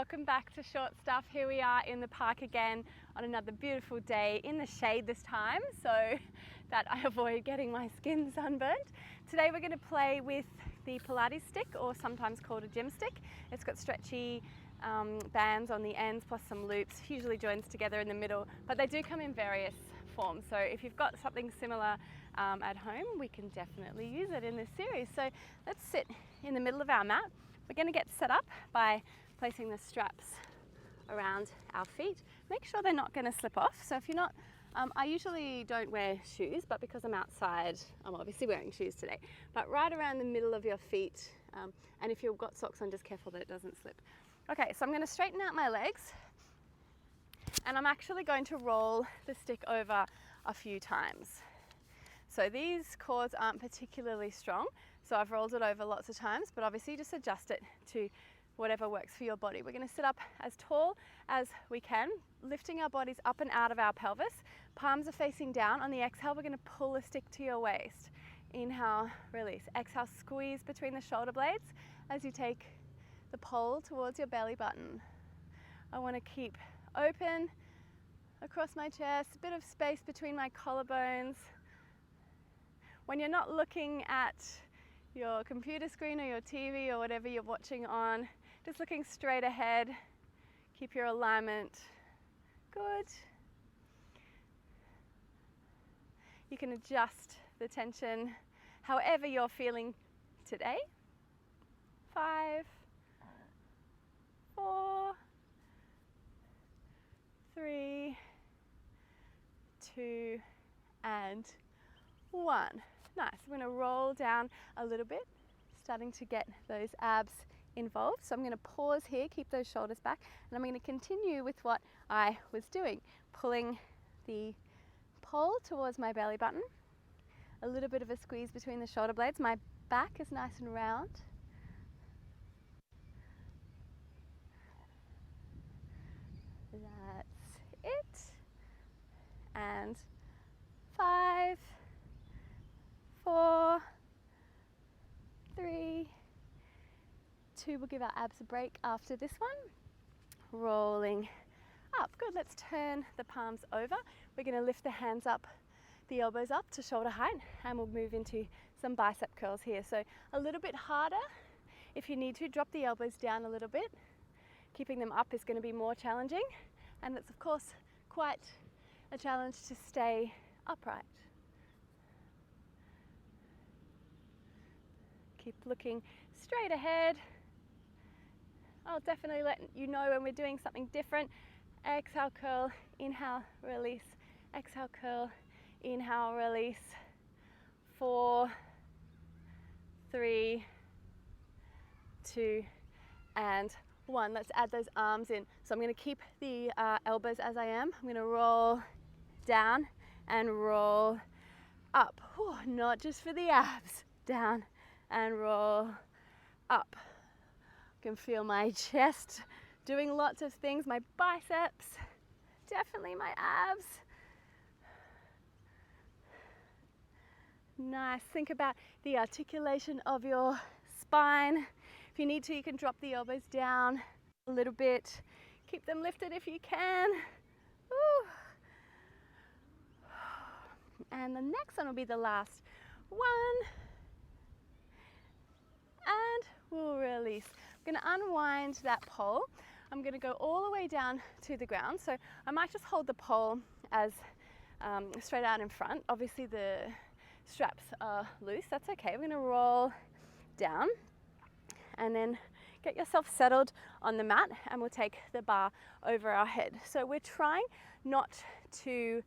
welcome back to Short Stuff. Here we are in the park again on another beautiful day in the shade this time so that I avoid getting my skin sunburnt. Today we're going to play with the Pilates stick, or sometimes called a gym stick. It's got stretchy bands on the ends plus some loops, usually joins together in the middle, but they do come in various forms. So if you've got something similar at home, we can definitely use it in this series. So let's sit in the middle of our mat. We're going to get set up by placing the straps around our feet. Make sure they're not going to slip off. So if you're not, I usually don't wear shoes, but because I'm outside, I'm obviously wearing shoes today. But right around the middle of your feet, and if you've got socks on, just careful that it doesn't slip. Okay, so I'm going to straighten out my legs, and I'm actually going to roll the stick over a few times. So these cords aren't particularly strong, so I've rolled it over lots of times, but obviously just adjust it to whatever works for your body. We're going to sit up as tall as we can, lifting our bodies up and out of our pelvis. Palms are facing down. On the exhale, we're going to pull the stick to your waist. Inhale, release. Exhale, squeeze between the shoulder blades as you take the pole towards your belly button. I want to keep open across my chest, a bit of space between my collarbones. When you're not looking at your computer screen or your TV or whatever you're watching on, just looking straight ahead. Keep your alignment good. You can adjust the tension however you're feeling today. 5, 4, 3, 2, and 1. Nice. We're going to roll down a little bit, starting to get those abs involved. So I'm going to pause here, keep those shoulders back, and I'm going to continue with what I was doing, pulling the pole towards my belly button, a little bit of a squeeze between the shoulder blades. My back is nice and round. That's it. And 5, 4, 3, 2. We'll give our abs a break after this one. Rolling up. Good. Let's turn the palms over. We're going to lift the hands up, the elbows up to shoulder height, and we'll move into some bicep curls here. So a little bit harder. If you need to, drop the elbows down a little bit. Keeping them up is going to be more challenging, and it's of course quite a challenge to stay upright. Keep looking straight ahead. I'll definitely let you know when we're doing something different. Exhale, curl, inhale, release. Exhale, curl, inhale, release. 4, 3, 2, and 1. Let's add those arms in. So I'm going to keep the elbows as I am. I'm going to roll down and roll up. Whew, not just for the abs. Down and roll up. I can feel my chest doing lots of things, my biceps, definitely my abs. Nice. Think about the articulation of your spine. If you need to, you can drop the elbows down a little bit. Keep them lifted if you can. Woo. And the next one will be the last one. And we'll release. I'm going to unwind that pole. I'm going to go all the way down to the ground. So I might just hold the pole as straight out in front. Obviously the straps are loose. That's okay. We're going to roll down and then get yourself settled on the mat, and we'll take the bar over our head. So we're trying not to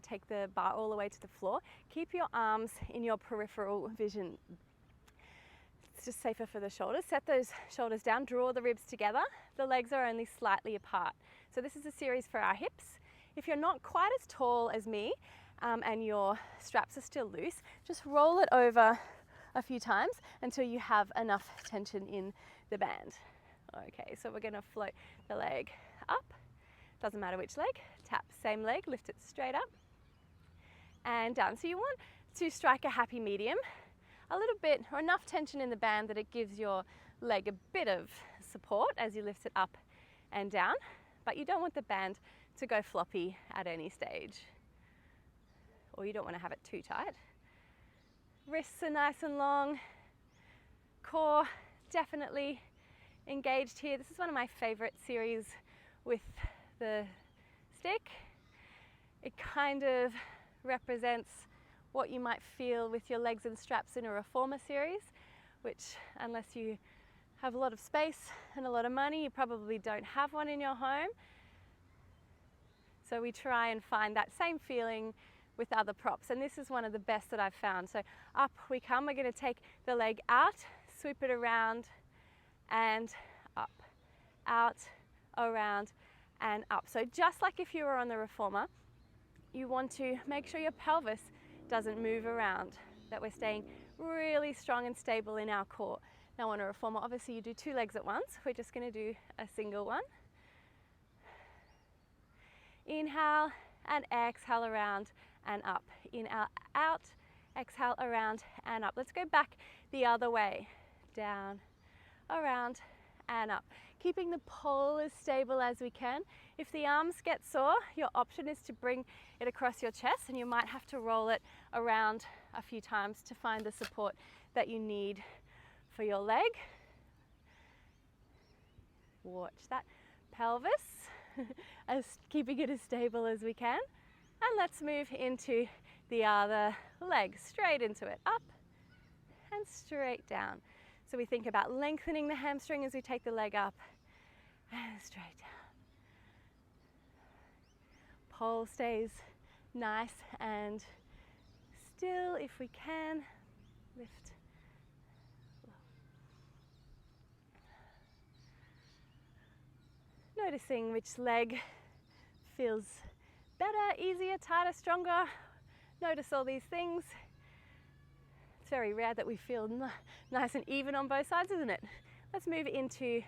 take the bar all the way to the floor. Keep your arms in your peripheral vision. It's just safer for the shoulders. Set those shoulders down, draw the ribs together. The legs are only slightly apart. So this is a series for our hips. If you're not quite as tall as me and your straps are still loose, just roll it over a few times until you have enough tension in the band. Okay, so we're going to float the leg up. Doesn't matter which leg. Tap same leg, lift it straight up and down. So you want to strike a happy medium. A little bit or enough tension in the band that it gives your leg a bit of support as you lift it up and down, but you don't want the band to go floppy at any stage, or you don't want to have it too tight. Wrists are nice and long, core definitely engaged here. This is one of my favorite series with the stick. It kind of represents what you might feel with your legs and straps in a reformer series, which, unless you have a lot of space and a lot of money, you probably don't have one in your home. So we try and find that same feeling with other props, and this is one of the best that I've found. So up we come, we're going to take the leg out, sweep it around and up, out, around and up. So just like if you were on the reformer, you want to make sure your pelvis doesn't move around, that we're staying really strong and stable in our core. Now on a reformer, obviously you do two legs at once. We're just going to do a single one. Inhale and exhale around and up. Inhale out, exhale around and up. Let's go back the other way. Down, around and up. Keeping the pole as stable as we can. If the arms get sore, your option is to bring it across your chest, and you might have to roll it around a few times to find the support that you need for your leg. Watch that pelvis, as keeping it as stable as we can. And let's move into the other leg, straight into it, up and straight down. So we think about lengthening the hamstring as we take the leg up and straight down. Pole stays nice and still if we can. Lift. Noticing which leg feels better, easier, tighter, stronger. Notice all these things. It's very rare that we feel nice and even on both sides, isn't it? Let's move into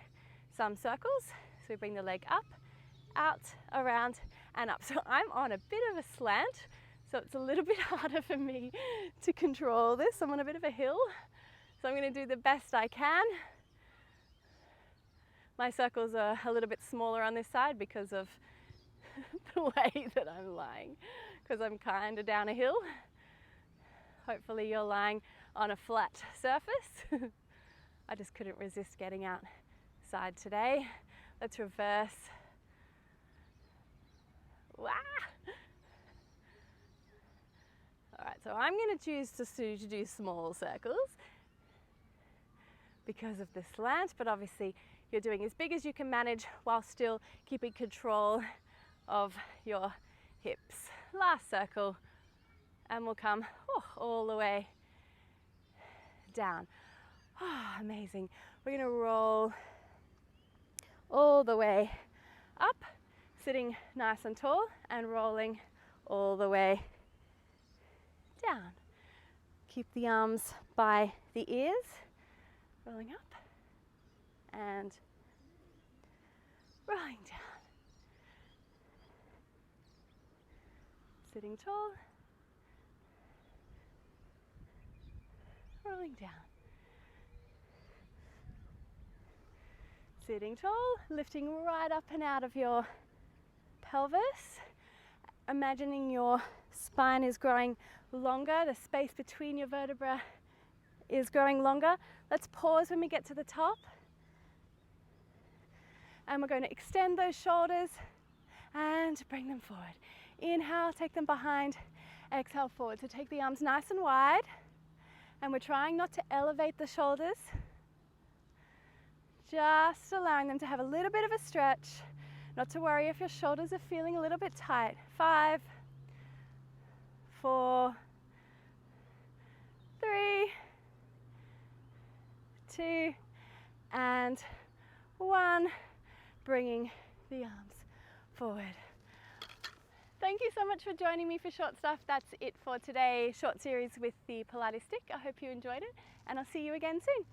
some circles. So we bring the leg up, out, around, and up. So I'm on a bit of a slant, so it's a little bit harder for me to control this. I'm on a bit of a hill, so I'm going to do the best I can. My circles are a little bit smaller on this side because of the way that I'm lying, because I'm kind of down a hill. Hopefully you're lying on a flat surface. I just couldn't resist getting outside today. Let's reverse. Wah! All right, so I'm going to choose to do small circles because of the slant, but obviously you're doing as big as you can manage while still keeping control of your hips. Last circle, and we'll come all the way down. Oh, amazing. We're going to roll all the way up, sitting nice and tall, and rolling all the way down. Keep the arms by the ears, rolling up and rolling down. Sitting tall, rolling down. Sitting tall, lifting right up and out of your pelvis. Imagining your spine is growing longer, the space between your vertebrae is growing longer. Let's pause when we get to the top. And we're going to extend those shoulders and bring them forward. Inhale, take them behind, exhale forward. So take the arms nice and wide, and we're trying not to elevate the shoulders, just allowing them to have a little bit of a stretch, not to worry if your shoulders are feeling a little bit tight. 5, 4, 3, 2, and 1. Bringing the arms forward. Thank you so much for joining me for Short Stuff. That's it for today. Short series with the Pilates stick. I hope you enjoyed it, and I'll see you again soon.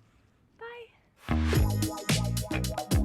Bye.